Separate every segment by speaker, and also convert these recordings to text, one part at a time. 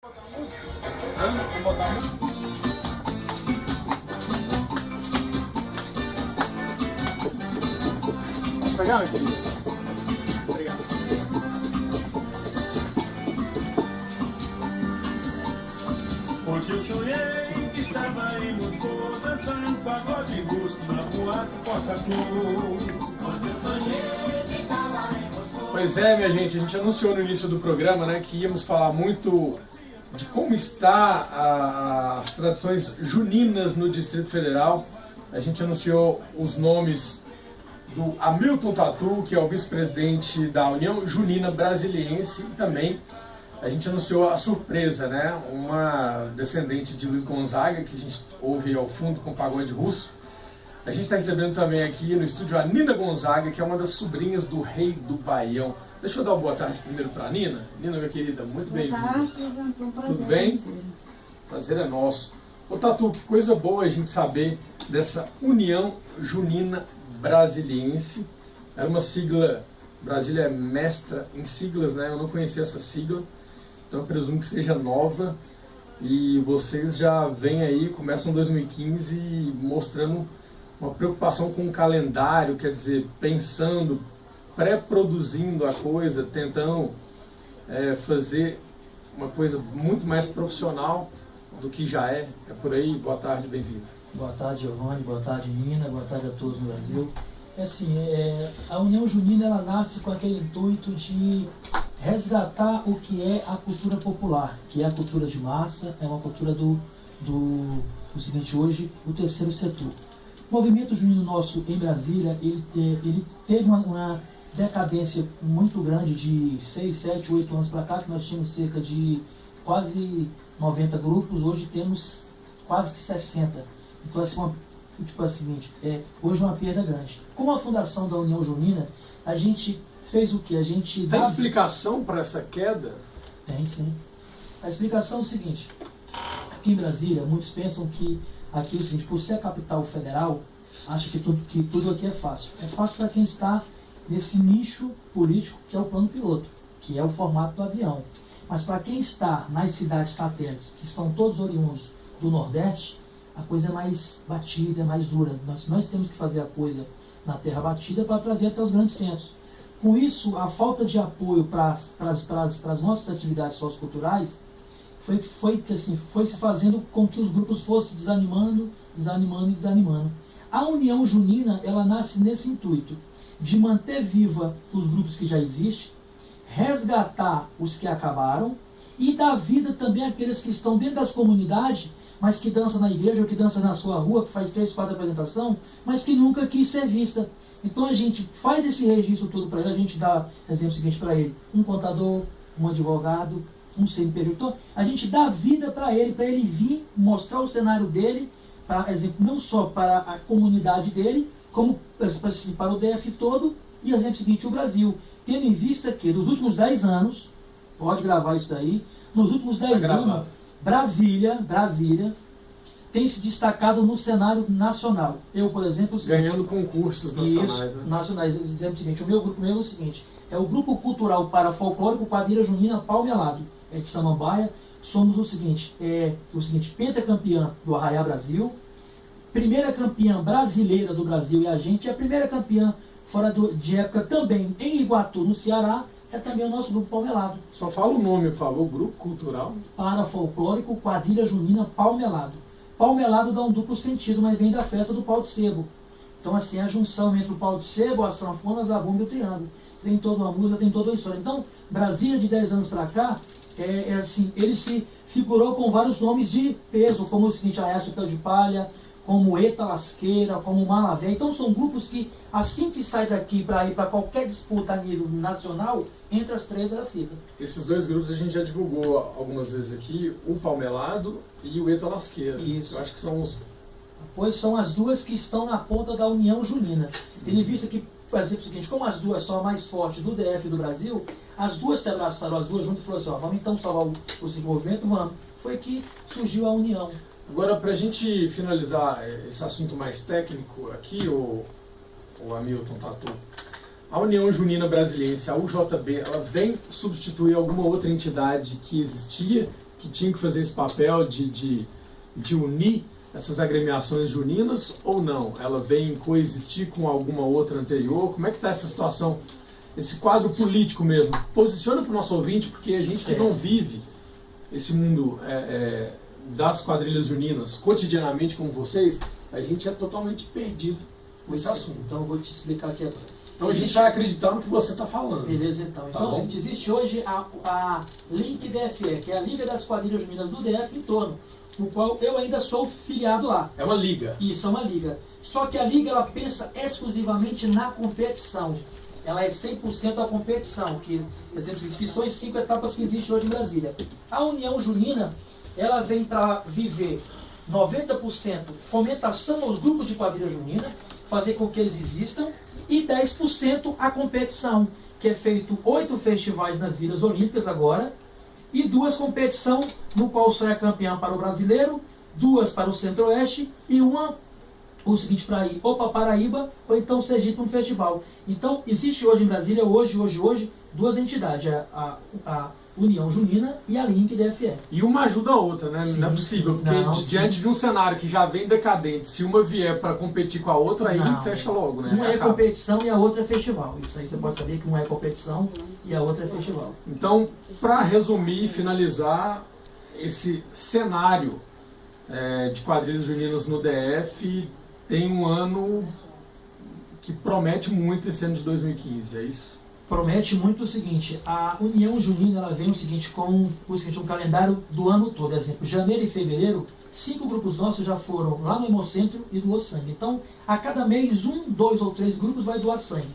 Speaker 1: Vamos botar a música? Posso pegar, meu querido? Obrigado.
Speaker 2: Porque eu sonhei que estava em Moscou, dançando pagode russo na boate Poça-Cor. Porque eu sonhei que estava em Moscou.
Speaker 1: Pois é, minha gente, a gente anunciou no início do programa, né, que íamos falar muito de como está as tradições juninas no Distrito Federal. A gente anunciou os nomes do Hamilton Tatu, que é o vice-presidente da União Junina Brasiliense, e também a gente anunciou a surpresa, né? Uma descendente de Luiz Gonzaga, que a gente ouve ao fundo com pagode russo. A gente está recebendo também aqui no estúdio a Nina Gonzaga, que é uma das sobrinhas do rei do Baião. Deixa eu dar uma boa tarde primeiro para a Nina. Nina, minha querida, muito bem-vinda.
Speaker 3: Boa tarde, foi um prazer.
Speaker 1: Tudo bem? Prazer é nosso. Ô Tatu, que coisa boa a gente saber dessa União Junina Brasiliense. Era uma sigla, Brasília é mestra em siglas, né? Eu não conhecia essa sigla, então eu presumo que seja nova. E vocês já vêm aí, começam 2015 mostrando uma preocupação com o calendário, quer dizer, pensando, pré-produzindo a coisa, tentando fazer uma coisa muito mais profissional do que já é. É por aí. Boa tarde, bem-vindo.
Speaker 4: Boa tarde, Giovanni. Boa tarde, Nina. Boa tarde a todos no Brasil. É assim, a União Junina ela nasce com aquele intuito de resgatar o que é a cultura popular, que é a cultura de massa, é uma cultura do seguinte, hoje, o terceiro setor. O movimento junino nosso em Brasília, ele teve uma decadência muito grande de 6, 7, 8 anos para cá, que nós tínhamos cerca de quase 90 grupos, hoje temos quase que 60. Então, hoje é uma perda grande. Com a fundação da União Junina, a gente fez o quê? A gente
Speaker 1: Tem explicação para essa queda?
Speaker 4: Tem, sim. A explicação é o seguinte: aqui em Brasília, muitos pensam que aqui é o seguinte, por ser a capital federal, acha que tudo aqui é fácil. É fácil para quem está nesse nicho político que é o plano piloto, que é o formato do avião. Mas para quem está nas cidades satélites, que são todos oriundos do Nordeste, a coisa é mais batida, é mais dura. Nós temos que fazer a coisa na terra batida para trazer até os grandes centros. Com isso, a falta de apoio para as nossas atividades socioculturais foi se fazendo com que os grupos fossem desanimando. A União Junina, ela nasce nesse intuito de manter viva os grupos que já existem, resgatar os que acabaram e dar vida também àqueles que estão dentro das comunidades, mas que dançam na igreja, ou que dançam na sua rua, que faz 3, 4 apresentações, mas que nunca quis ser vista. Então a gente faz esse registro todo para ele, a gente dá, exemplo seguinte para ele, um contador, um advogado, um CNPJ. Então a gente dá vida para ele vir mostrar o cenário dele, para exemplo, não só para a comunidade dele, como para o DF todo, e exemplo seguinte, o Brasil. Tendo em vista que nos últimos 10 anos, pode gravar isso daí, nos últimos 10 anos, Brasília tem se destacado no cenário nacional. Eu, por exemplo...
Speaker 1: Ganhando concursos nacionais.
Speaker 4: Isso,
Speaker 1: né?
Speaker 4: nacionais. Exemplo seguinte, o meu grupo é o seguinte, é o Grupo Cultural para Folclórico Quadrilha Junina Palmelado, é de Samambaia. Somos o seguinte, pentacampeã do Arraiá Brasil, primeira campeã brasileira do Brasil e a gente, a primeira campeã fora de época também em Iguatu, no Ceará, é também o nosso grupo Palmelado.
Speaker 1: Só fala o nome, por favor, Grupo Cultural.
Speaker 4: Para Folclórico Quadrilha Junina Palmelado. Palmelado dá um duplo sentido, mas vem da festa do pau de sebo. Então assim, a junção entre o pau de sebo, as sanfonas, a bomba e o triângulo. Tem toda uma música, tem toda uma história. Então, Brasília de 10 anos para cá, ele se figurou com vários nomes de peso, como o seguinte, Arraiá Chapéu de Palha, como Eta Lasqueira, como Malavé. Então são grupos que, assim que sai daqui para ir para qualquer disputa a nível nacional, entre as três ela fica.
Speaker 1: Esses dois grupos a gente já divulgou algumas vezes aqui, o Palmelado e o Eta Lasqueira.
Speaker 4: Isso.
Speaker 1: Eu acho que são os...
Speaker 4: Pois são as duas que estão na ponta da União Junina. Tendo em vista que, por exemplo, o seguinte, como as duas são as mais fortes do DF e do Brasil, as duas se abraçaram, as duas juntas, e falaram assim, ó, vamos então salvar o desenvolvimento, vamos. Foi que surgiu a União.
Speaker 1: Agora, para a gente finalizar esse assunto mais técnico aqui, o Hamilton Tatu, a União Junina Brasiliense, a UJB, ela vem substituir alguma outra entidade que existia, que que tinha que fazer esse papel de unir essas agremiações juninas ou não? Ela vem coexistir com alguma outra anterior? Como é que está essa situação, esse quadro político mesmo? Posiciona para o nosso ouvinte, porque a gente que não vive esse mundo das quadrilhas juninas cotidianamente como vocês, a gente é totalmente perdido nesse assunto.
Speaker 4: Então eu vou te explicar aqui agora.
Speaker 1: Então a gente vai acreditar no que você está falando.
Speaker 4: Beleza, então.
Speaker 1: Tá
Speaker 4: Então,
Speaker 1: bom?
Speaker 4: assim, existe hoje a Link DFE, que é a Liga das Quadrilhas Juninas do DF em torno, no qual eu ainda sou filiado lá.
Speaker 1: É uma liga.
Speaker 4: Isso, é uma liga. Só que a liga, ela pensa exclusivamente na competição. Ela é 100% a competição, que são as 5 etapas que existem hoje em Brasília. A União Junina, ela vem para viver 90% fomentação aos grupos de quadrilha junina, fazer com que eles existam, e 10% a competição, que é feito 8 festivais nas Vilas Olímpicas agora, e 2 competições no qual sai a campeã para o brasileiro, 2 para o Centro-Oeste e uma, o seguinte, para ir ou para Paraíba ou então Sergipe no festival. Então existe hoje em Brasília, hoje, 2 entidades, a União Junina e a Link DFE.
Speaker 1: E uma ajuda a outra, né?
Speaker 4: Sim,
Speaker 1: não é possível, porque diante de um cenário que já vem decadente, se uma vier para competir com a outra, aí fecha logo, né?
Speaker 4: Uma é competição e a outra é festival. Isso aí você pode saber que uma é competição e a outra é festival.
Speaker 1: Então, para resumir e finalizar, esse cenário de quadrilhas juninas no DF tem um ano que promete muito, esse ano de 2015, é isso?
Speaker 4: Promete muito o seguinte: a União Junina, ela vem o seguinte, com um calendário do ano todo. Por exemplo, janeiro e fevereiro, 5 grupos nossos já foram lá no Hemocentro e doou sangue. Então, a cada mês, 1, 2 ou 3 grupos vai doar sangue.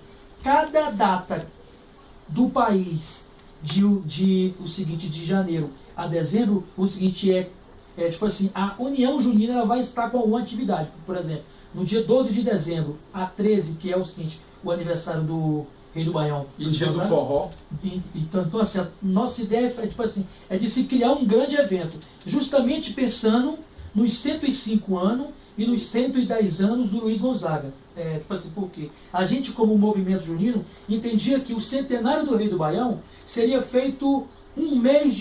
Speaker 4: Cada data do país, o seguinte, de janeiro a dezembro, o seguinte tipo assim, a União Junina ela vai estar com alguma atividade. Por exemplo, no dia 12 de dezembro a 13, que é o seguinte, o aniversário do Rei do Baião.
Speaker 1: E dia do forró.
Speaker 4: Então, assim, a nossa ideia é de se criar um grande evento, justamente pensando nos 105 anos e nos 110 anos do Luiz Gonzaga. Por quê? A gente, como movimento junino, entendia que o centenário do Rei do Baião seria feito um mês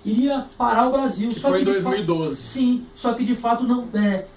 Speaker 4: iria parar o Brasil.
Speaker 1: Que foi em 2012.
Speaker 4: Sim, só que de fato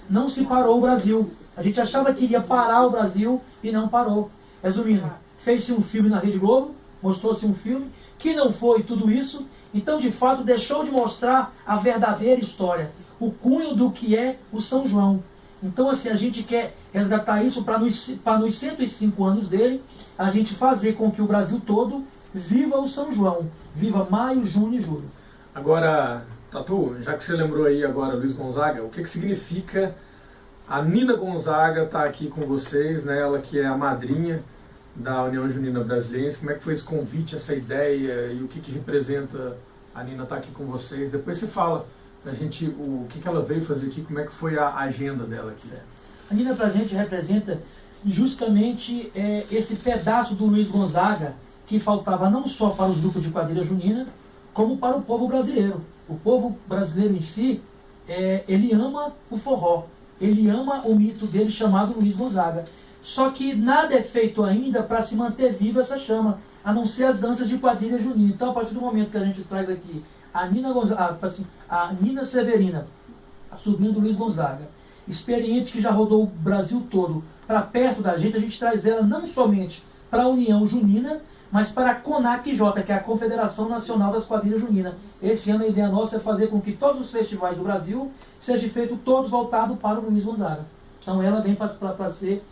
Speaker 4: não se parou o Brasil. A gente achava que iria parar o Brasil e não parou. Resumindo, fez-se um filme na Rede Globo, mostrou-se um filme que não foi tudo isso, então de fato deixou de mostrar a verdadeira história, o cunho do que é o São João. Então assim, a gente quer resgatar isso para nos 105 anos dele, a gente fazer com que o Brasil todo viva o São João, viva maio, junho e julho.
Speaker 1: Agora, Tatu, já que você lembrou aí agora Luiz Gonzaga, o que significa a Nina Gonzaga estar aqui com vocês, né? Ela que é a madrinha da União Junina Brasiliense? Como é que foi esse convite, essa ideia e o que representa a Nina estar aqui com vocês? Depois você fala pra gente o que ela veio fazer aqui, como é que foi a agenda dela aqui.
Speaker 4: A Nina pra gente representa justamente esse pedaço do Luiz Gonzaga que faltava não só para os grupos de quadrilha junina, como para o povo brasileiro. O povo brasileiro em si, ele ama o forró. Ele ama o mito dele chamado Luiz Gonzaga. Só que nada é feito ainda para se manter viva essa chama, a não ser as danças de quadrilha junina. Então, a partir do momento que a gente traz aqui a Nina Severina, a sobrinha do Luiz Gonzaga, experiente que já rodou o Brasil todo, para perto da gente, a gente traz ela não somente para a União Junina, mas para a CONAC-J, que é a Confederação Nacional das Quadrilhas Juninas. Esse ano a ideia nossa é fazer com que todos os festivais do Brasil sejam feitos todos voltados para o Luiz Gonzaga. Então ela vem para ser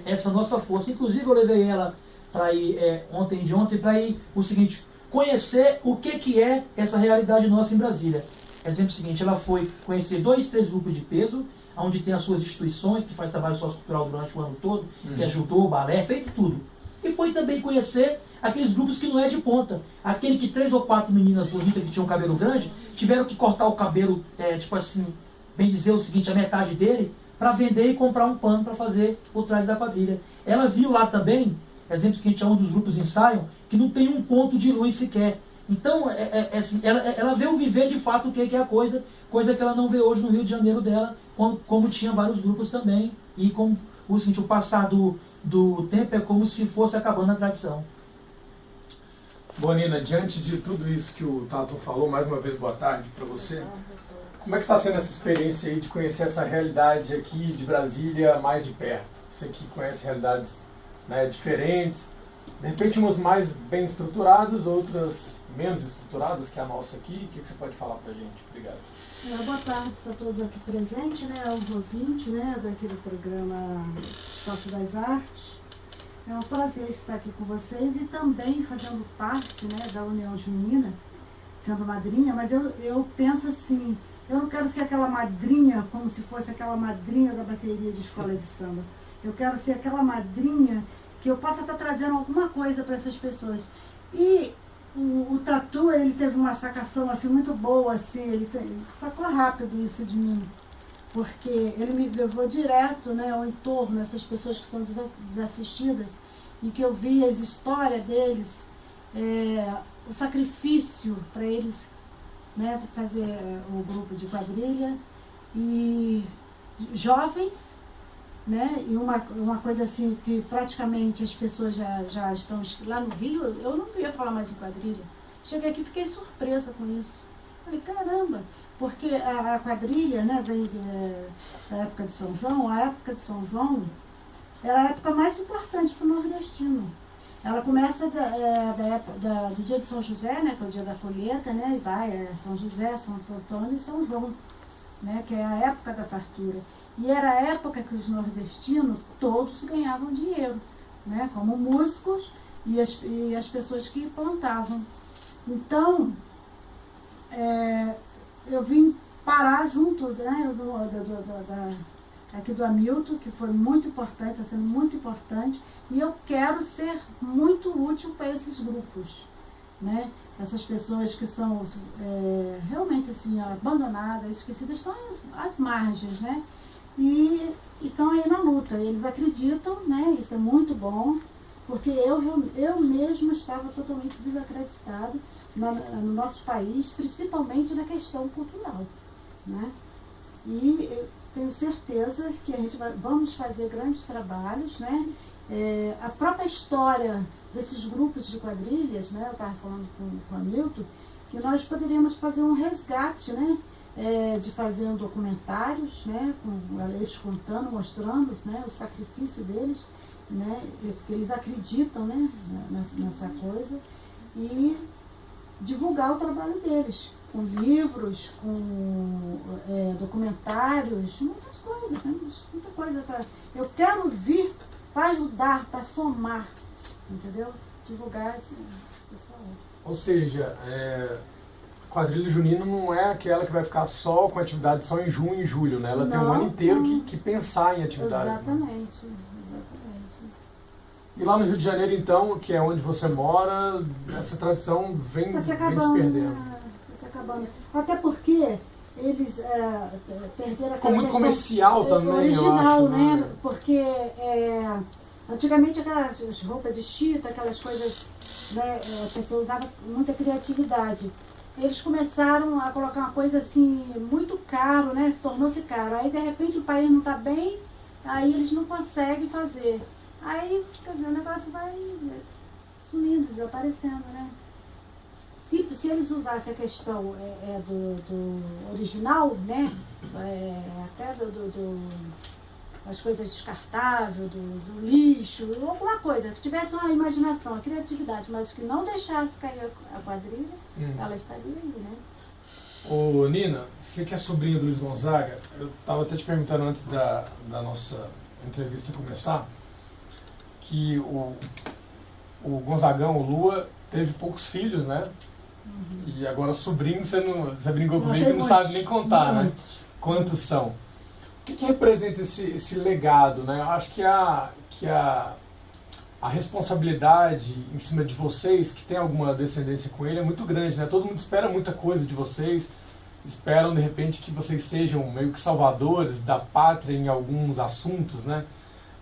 Speaker 4: essa nossa força. Inclusive eu levei ela para ir ontem para ir o seguinte, conhecer o que é essa realidade nossa em Brasília. Exemplo seguinte, ela foi conhecer 2, 3 grupos de peso, onde tem as suas instituições, que faz trabalho sociocultural durante o ano todo, que é judô, balé, feito tudo. E foi também conhecer aqueles grupos que não é de ponta. Aquele que 3 ou 4 meninas bonitas que tinham cabelo grande, tiveram que cortar o cabelo, bem dizer o seguinte, a metade dele, para vender e comprar um pano para fazer o traje da quadrilha. Ela viu lá também, exemplo seguinte, onde os grupos ensaiam, que não tem um ponto de luz sequer. Então, ela vê o viver de fato o que é a coisa que ela não vê hoje no Rio de Janeiro dela, como tinha vários grupos também, e como o passar do tempo é como se fosse acabando a tradição.
Speaker 1: Bom, Nina, diante de tudo isso que o Tato falou, mais uma vez boa tarde para você. Como é que está sendo essa experiência aí de conhecer essa realidade aqui de Brasília mais de perto? Você que conhece realidades, né, diferentes, de repente umas mais bem estruturadas, outras menos estruturadas que a nossa aqui. O que você pode falar para a gente? Obrigado.
Speaker 3: Boa tarde a todos aqui presentes, né, aos ouvintes, né, daquele programa Espaço das Artes. É um prazer estar aqui com vocês e também fazendo parte, né, da União Junina, sendo madrinha, mas eu penso assim, eu não quero ser aquela madrinha como se fosse aquela madrinha da bateria de escola de samba. Eu quero ser aquela madrinha que eu possa estar trazendo alguma coisa para essas pessoas. E o Tatu, ele teve uma sacação assim, muito boa, assim, ele sacou rápido isso de mim, porque ele me levou direto, né, ao entorno, essas pessoas que são desassistidas, e que eu vi as histórias deles, o sacrifício para eles, né, fazer o grupo de quadrilha, e jovens, né, e uma coisa assim que praticamente as pessoas já estão lá no Rio. Eu não ia falar mais em quadrilha. Cheguei aqui e fiquei surpresa com isso. Falei, caramba, porque a quadrilha, né, vem da época de São João. A época de São João era a época mais importante para o nordestino. Ela começa do dia de São José, né, que é o dia da folheta, né, e vai São José, São Antônio e São João, né, que é a época da fartura. E era a época que os nordestinos todos ganhavam dinheiro, né, como músicos e as pessoas que plantavam. Então, eu vim parar junto, né, aqui do Hamilton, que foi muito importante, está sendo muito importante, e eu quero ser muito útil para esses grupos, né? Essas pessoas que são realmente assim, abandonadas, esquecidas, estão às margens, né? E estão aí na luta. Eles acreditam, né? Isso é muito bom, porque eu mesmo estava totalmente desacreditado no nosso país, principalmente na questão cultural, né? E eu tenho certeza que vamos fazer grandes trabalhos, né? A própria história desses grupos de quadrilhas, né? Eu estava falando com o Hamilton, que nós poderíamos fazer um resgate, né? De fazer documentários, né? Com eles contando, mostrando, né, o sacrifício deles, né? Porque eles acreditam, né, nessa coisa, e divulgar o trabalho deles, com livros, com documentários, muitas coisas, né? Muita coisa para. Eu quero vir para ajudar, para somar, entendeu? Divulgar esse pessoal.
Speaker 1: Ou seja, quadrilha junina não é aquela que vai ficar só com atividade só em junho e julho, né? Ela tem um ano inteiro que pensar em atividades.
Speaker 3: Exatamente,
Speaker 1: né?
Speaker 3: exatamente.
Speaker 1: E lá no Rio de Janeiro, então, que é onde você mora, essa tradição vem se perdendo.
Speaker 3: Está se acabando. Até porque eles perderam
Speaker 1: Ficou muito comercial também,
Speaker 3: original,
Speaker 1: eu acho.
Speaker 3: Né? Porque antigamente aquelas roupas de chita, aquelas coisas, né, a pessoa usava muita criatividade. Eles começaram a colocar uma coisa assim, muito caro, né? Tornou-se caro. Aí de repente o país não está bem, aí eles não conseguem fazer. Aí, quer dizer, o negócio vai sumindo, desaparecendo, né? Se eles usassem a questão do original, né? Até das coisas descartáveis, do lixo, alguma coisa, que tivesse uma imaginação, uma criatividade, mas que não deixasse cair a quadrilha, ela estaria aí, né?
Speaker 1: Ô Nina, você que é sobrinha do Luiz Gonzaga, eu estava até te perguntando antes da nossa entrevista começar, que o Gonzagão, o Lua, teve poucos filhos, né? E agora sobrinho, você brincou comigo que não sabe nem contar, né? Quantos são? O que representa esse legado, né? Eu acho que a responsabilidade em cima de vocês, que tem alguma descendência com ele, é muito grande, né? Todo mundo espera muita coisa de vocês, esperam de repente que vocês sejam meio que salvadores da pátria em alguns assuntos, né?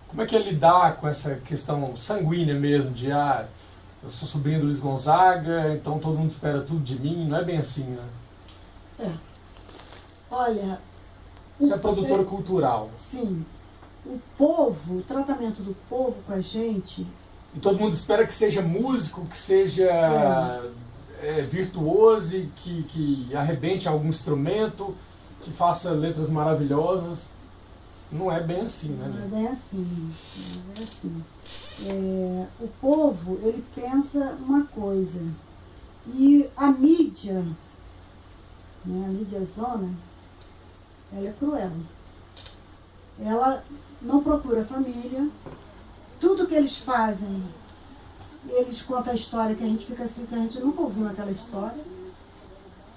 Speaker 1: Como é que é lidar com essa questão sanguínea mesmo, de eu sou sobrinho do Luiz Gonzaga, então todo mundo espera tudo de mim? Não é bem assim, né?
Speaker 3: Olha...
Speaker 1: Você é produtora cultural.
Speaker 3: Sim. O povo, o tratamento do povo com a gente
Speaker 1: E todo mundo espera que seja músico, que seja virtuoso, e que arrebente algum instrumento, que faça letras maravilhosas. Não é bem assim, né?
Speaker 3: Não é bem assim. Não é bem assim. O povo, ele pensa uma coisa. E a mídia, né, a mídia zona, ela é cruel. Ela não procura família. Tudo que eles fazem, eles contam a história que a gente fica assim, que a gente nunca ouviu aquela história.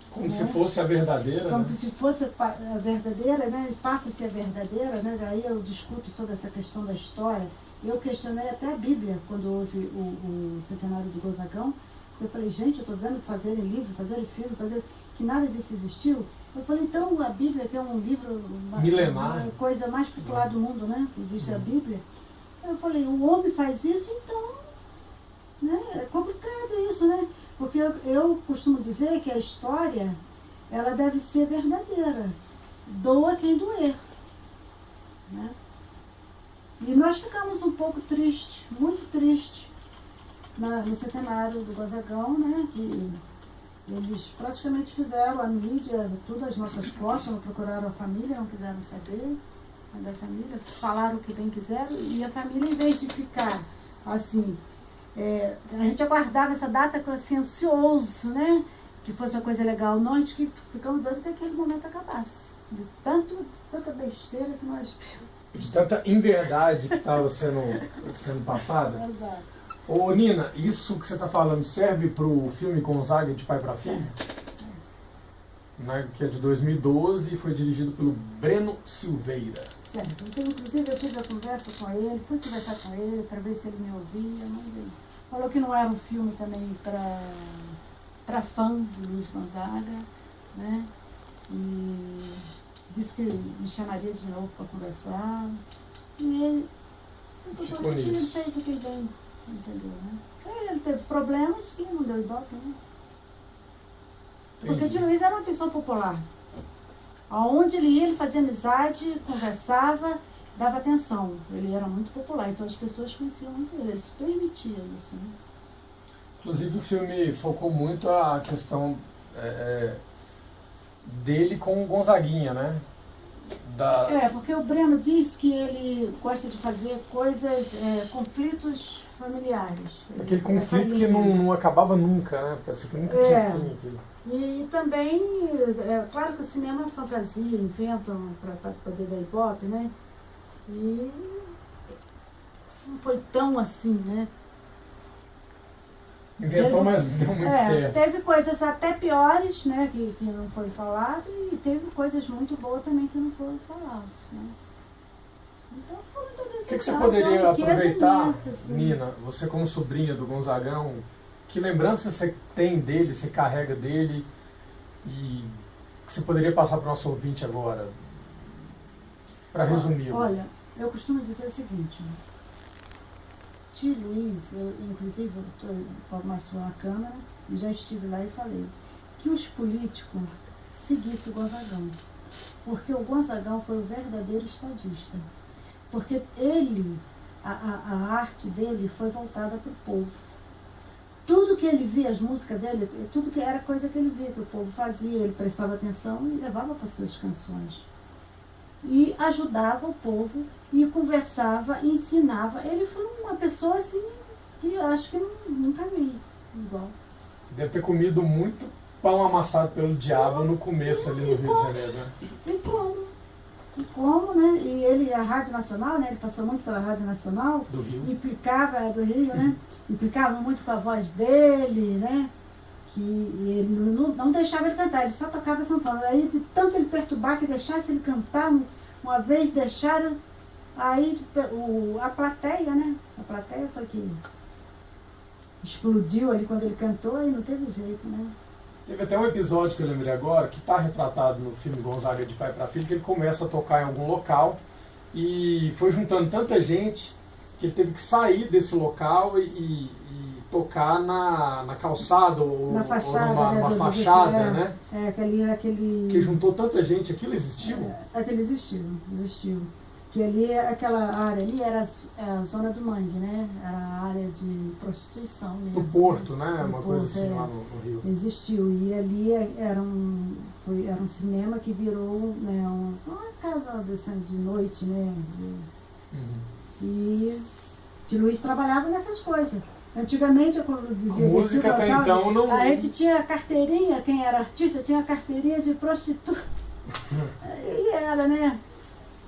Speaker 1: Como se fosse a verdadeira,
Speaker 3: como
Speaker 1: né?
Speaker 3: se fosse a verdadeira, né? Passa a ser a verdadeira, né? Aí eu discuto sobre essa questão da história. Eu questionei até a Bíblia, quando houve o centenário de Gonzagão. Eu falei, gente, eu estou vendo fazerem livro, fazerem filme, que nada disso existiu. Eu falei, então a Bíblia, que é um livro
Speaker 1: milenar,
Speaker 3: uma coisa mais popular do mundo, né? Existe a Bíblia. Eu falei, o homem faz isso, então, né? É complicado isso, né? Porque eu costumo dizer que a história, ela deve ser verdadeira. Doa quem doer. Né? E nós ficamos um pouco tristes, muito tristes, no centenário do Gonzagão, né? Que eles praticamente fizeram a mídia, tudo às nossas costas, não procuraram a família, não quiseram saber da família, falaram o que bem quiseram, e a família, em vez de ficar assim, a gente aguardava essa data com assim, ansioso, né? Que fosse uma coisa legal. Nós que ficamos doidos que aquele momento acabasse. De tanta besteira que nós vimos.
Speaker 1: De tanta inverdade que estava sendo passada.
Speaker 3: Exato.
Speaker 1: Ô Nina, isso que você está falando serve para o filme Gonzaga de Pai para Filho? Né, que é de 2012 e foi dirigido pelo Breno Silveira.
Speaker 3: Certo. Então, inclusive, eu tive a conversa com ele, fui conversar com ele para ver se ele me ouvia, mas ele falou que não era um filme também para fã do Luiz Gonzaga, né? E disse que me chamaria de novo para conversar. E ele
Speaker 1: ficou nisso.
Speaker 3: Ele fez o que ele bem, entendeu, né? Ele teve problemas que não deu ibope, né? Porque o de Luiz era uma pessoa popular. Aonde ele ia, ele fazia amizade, conversava, dava atenção. Ele era muito popular, então as pessoas conheciam muito ele se permitia isso. Né?
Speaker 1: Inclusive o filme focou muito a questão dele com o Gonzaguinha, né?
Speaker 3: Porque o Breno diz que ele gosta de fazer coisas, conflitos familiares.
Speaker 1: Aquele conflito que não acabava nunca, né? Parece que nunca tinha fim aquilo.
Speaker 3: E também, claro que o cinema é fantasia, inventam para poder dar ibope, né? E não foi tão assim, né?
Speaker 1: Inventou, mas deu muito certo.
Speaker 3: Teve coisas até piores, né, que não foi falado, e teve coisas muito boas também que não foram faladas, né? Então, foi muito
Speaker 1: O que você poderia aproveitar,
Speaker 3: imensa, assim.
Speaker 1: Nina, você como sobrinha do Gonzagão, que lembrança você tem dele, você carrega dele, e que você poderia passar para o nosso ouvinte agora, para resumir?
Speaker 3: Olha, eu costumo dizer o seguinte, tio Luiz, eu inclusive mostrou na Câmara, e já estive lá e falei, que os políticos seguissem o Gonzagão, porque o Gonzagão foi o verdadeiro estadista, porque ele, a arte dele foi voltada para o povo. Tudo que ele via, as músicas dele, tudo que era coisa que ele via, que o povo fazia, ele prestava atenção e levava para suas canções. E ajudava o povo, e conversava, e ensinava. Ele foi uma pessoa assim, que eu acho que nunca vi igual.
Speaker 1: Deve ter comido muito pão amassado pelo diabo no começo ali no Rio de Janeiro, né?
Speaker 3: E como, né? E ele, a Rádio Nacional, né? Ele passou muito pela Rádio Nacional.
Speaker 1: Do Rio.
Speaker 3: Implicava, do Rio, né? Implicava muito com a voz dele, né? Que ele não deixava ele cantar, ele só tocava sanfona. Aí, de tanto ele perturbar, que deixasse ele cantar, uma vez deixaram, aí a plateia, né? A plateia foi que explodiu ali quando ele cantou, e não teve jeito, né?
Speaker 1: Teve até um episódio que eu lembrei agora, que está retratado no filme Gonzaga de Pai para Filho, que ele começa a tocar em algum local e foi juntando tanta gente que ele teve que sair desse local e tocar na calçada ou numa fachada, né?
Speaker 3: Aquele...
Speaker 1: Que juntou tanta gente, aquilo existiu?
Speaker 3: Aquele existiu. Que ali, aquela área ali era a zona do mangue, né? Era a área de prostituição mesmo.
Speaker 1: No Porto, né?
Speaker 3: No
Speaker 1: Uma coisa
Speaker 3: Porto,
Speaker 1: assim lá no Rio.
Speaker 3: Existiu. E ali era um cinema que virou, né, uma casa de noite, né? E que Luiz trabalhava nessas coisas. Antigamente, quando dizia...
Speaker 1: A música até então não...
Speaker 3: A gente tinha carteirinha, quem era artista tinha carteirinha de prostituta. E era, né?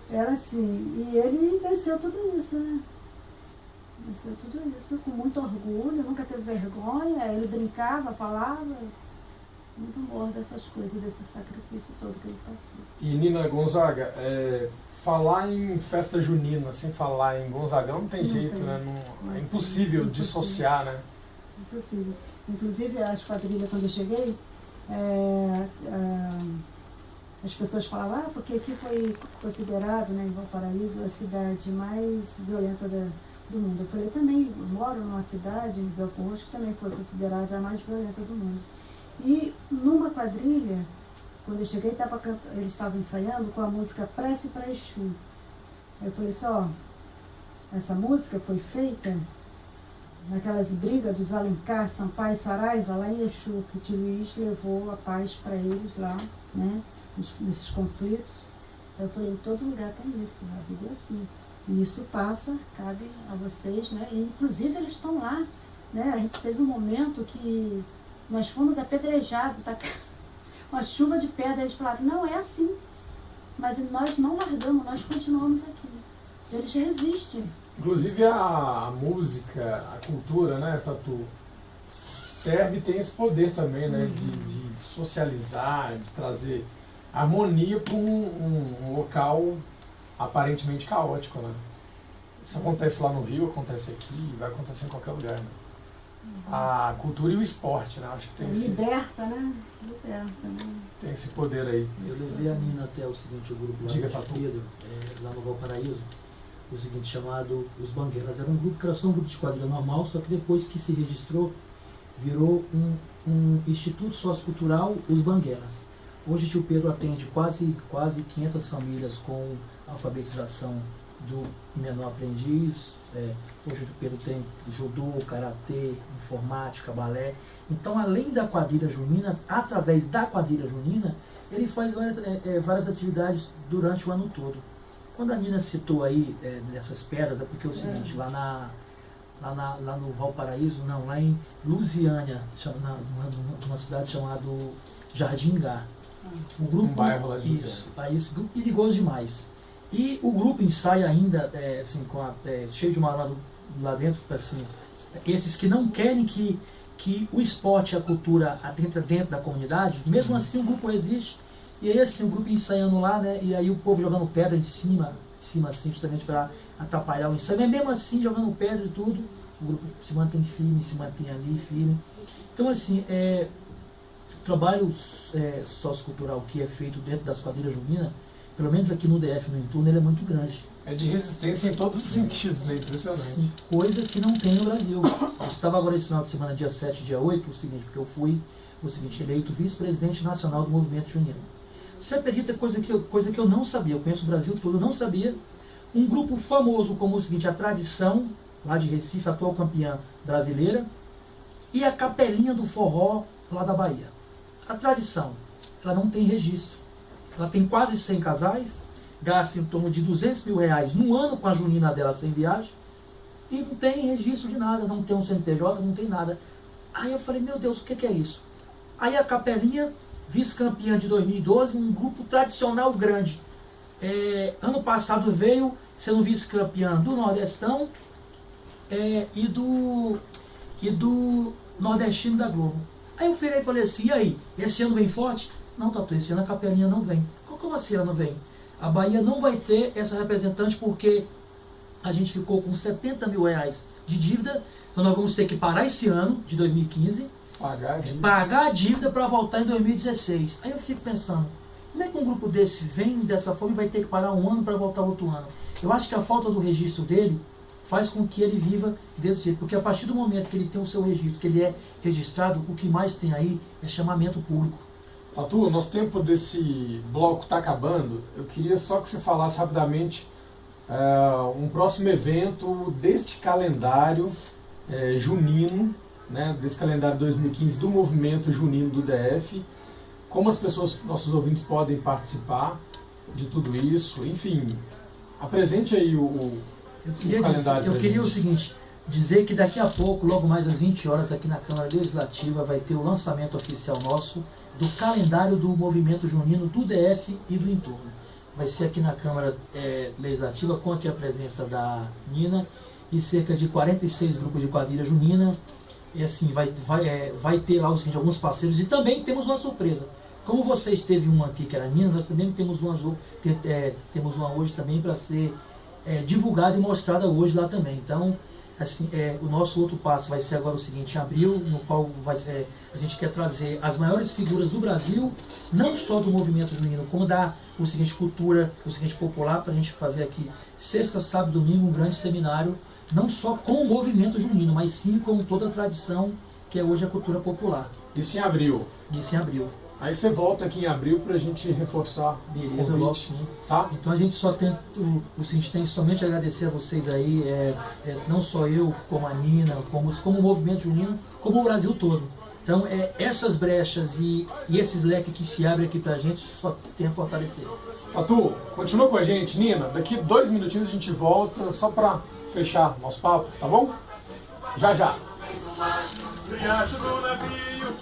Speaker 3: Era assim. E ele venceu tudo isso, né? Venceu tudo isso com muito orgulho, nunca teve vergonha. Ele brincava, falava. Muito bom dessas coisas, desse sacrifício todo que ele passou.
Speaker 1: E Nina Gonzaga, falar em festa junina sem falar em Gonzagão não tem jeito, né? É impossível dissociar, né?
Speaker 3: Impossível. Inclusive, as quadrilhas, quando eu cheguei, as pessoas falavam, porque aqui foi considerado, né, em Valparaíso, a cidade mais violenta do mundo. Eu falei, eu também moro numa cidade, em Belfort Roxo, que também foi considerada a mais violenta do mundo. E numa quadrilha, quando eu cheguei, eles estavam ensaiando com a música Prece para Exu. Eu falei assim, essa música foi feita naquelas brigas dos Alencar, Sampaio e Saraiva, lá em Exu, que o tio Luiz levou a paz para eles lá, né, nesses conflitos. Eu falei, em todo lugar tem isso, a vida é assim. E isso passa, cabe a vocês, né, e inclusive eles estão lá, né, a gente teve um momento que nós fomos apedrejados, tá? Uma chuva de pedra, eles falaram, não, é assim. Mas nós não largamos, nós continuamos aqui. Eles resistem.
Speaker 1: Inclusive a música, a cultura, né, Tatu, serve e tem esse poder também, né, de socializar, de trazer harmonia para um local aparentemente caótico, né? Isso acontece lá no Rio, acontece aqui, vai acontecer em qualquer lugar, né? A cultura e o esporte, né? Acho que tem
Speaker 3: liberta, né? Liberta, né?
Speaker 1: Tem esse poder aí.
Speaker 4: Eu levei a Nina até o seguinte, o grupo lá
Speaker 1: no
Speaker 4: Pedro, lá no Valparaíso, o seguinte, chamado Os Banguelas. Era um grupo que era só um grupo de quadrilha normal, só que depois que se registrou, virou um instituto sociocultural, Os Banguelas. Hoje o tio Pedro atende quase 500 famílias com alfabetização do menor aprendiz. Hoje o Pedro tem judô, karatê, informática, balé. Então, além da quadrilha junina, através da quadrilha junina, ele faz várias atividades durante o ano todo. Quando a Nina citou aí nessas pedras, é porque é o seguinte, lá no Valparaíso, não, lá em Lusiânia, numa cidade chamada Jardim Gá.
Speaker 1: Um bairro lá de Lusiânia.
Speaker 4: Isso, um grupo perigoso demais. E o grupo ensaia ainda, assim, cheio de malandro lá dentro, assim, esses que não querem que o esporte e a cultura adentre dentro da comunidade, mesmo assim o grupo existe. E aí, assim, o grupo ensaiando lá, né, e aí o povo jogando pedra de cima assim, justamente para atrapalhar o ensaio. Mas mesmo assim, jogando pedra e tudo, o grupo se mantém firme, se mantém ali firme. Então, assim, o trabalho sociocultural que é feito dentro das quadrilhas juninas, pelo menos aqui no DF, no entorno, ele é muito grande.
Speaker 1: É de resistência em todos os sentidos, né? Impressionante.
Speaker 4: Sim, coisa que não tem no Brasil. Eu estava agora esse final de semana, dia 7 e dia 8, o seguinte, porque eu fui, eleito vice-presidente nacional do movimento junino. Você acredita coisa que eu não sabia, eu conheço o Brasil todo, eu não sabia. Um grupo famoso como o seguinte, a Tradição, lá de Recife, atual campeã brasileira, e a Capelinha do Forró, lá da Bahia. A Tradição, ela não tem registro. Ela tem quase 100 casais, gasta em torno de R$200 mil no ano com a junina dela sem viagem, e não tem registro de nada, não tem um CNPJ, não tem nada. Aí eu falei, meu Deus, o que é isso? Aí a Capelinha, vice-campeã de 2012, um grupo tradicional grande. Ano passado veio sendo vice-campeã do Nordestão e do Nordestino da Globo. Aí eu virei e falei assim, e aí, esse ano vem forte? Não, Tatu, esse ano a Capelinha não vem. Como assim ela não vem? A Bahia não vai ter essa representante porque a gente ficou com R$70 mil de dívida, então nós vamos ter que parar esse ano, de 2015, pagar a dívida para voltar em 2016. Aí eu fico pensando, como é que um grupo desse vem dessa forma e vai ter que parar um ano para voltar outro ano? Eu acho que a falta do registro dele faz com que ele viva desse jeito, porque a partir do momento que ele tem o seu registro, que ele é registrado, o que mais tem aí é chamamento público.
Speaker 1: Tatu, nosso tempo desse bloco está acabando. Eu queria só que você falasse rapidamente um próximo evento deste calendário junino, né, desse calendário 2015 do movimento junino do DF, como as pessoas, nossos ouvintes, podem participar de tudo isso, enfim, apresente aí o calendário.
Speaker 4: Eu queria o seguinte, dizer que daqui a pouco, logo mais às 20 horas, aqui na Câmara Legislativa, vai ter o lançamento oficial nosso do calendário do movimento junino do DF e do entorno. Vai ser aqui na Câmara Legislativa, com aqui a presença da Nina e cerca de 46 grupos de quadrilha junina. E assim, vai ter lá o seguinte, alguns parceiros, e também temos uma surpresa. Como vocês teve uma aqui que era a Nina, nós também temos uma hoje também para ser divulgada e mostrada hoje lá também. Então, assim, o nosso outro passo vai ser agora o seguinte, em abril, no qual a gente quer trazer as maiores figuras do Brasil, não só do movimento junino, como da o seguinte cultura, o seguinte popular, para a gente fazer aqui sexta, sábado, domingo, um grande seminário, não só com o movimento junino, mas sim com toda a tradição que é hoje a cultura popular.
Speaker 1: Isso em abril?
Speaker 4: Isso em abril.
Speaker 1: Aí você volta aqui em abril para a gente reforçar
Speaker 4: o
Speaker 1: convite,
Speaker 4: sim.
Speaker 1: Tá?
Speaker 4: Então a gente só tem o seguinte, tem somente a agradecer a vocês aí, não só eu, como a Nina, como o movimento junino, como o Brasil todo. Então essas brechas e esses leques que se abrem aqui pra gente só tem a fortalecer.
Speaker 1: Tatu, continua com a gente, Nina. Daqui 2 minutinhos a gente volta só para fechar nosso papo, tá bom? Já, já.
Speaker 2: Riacho do navio,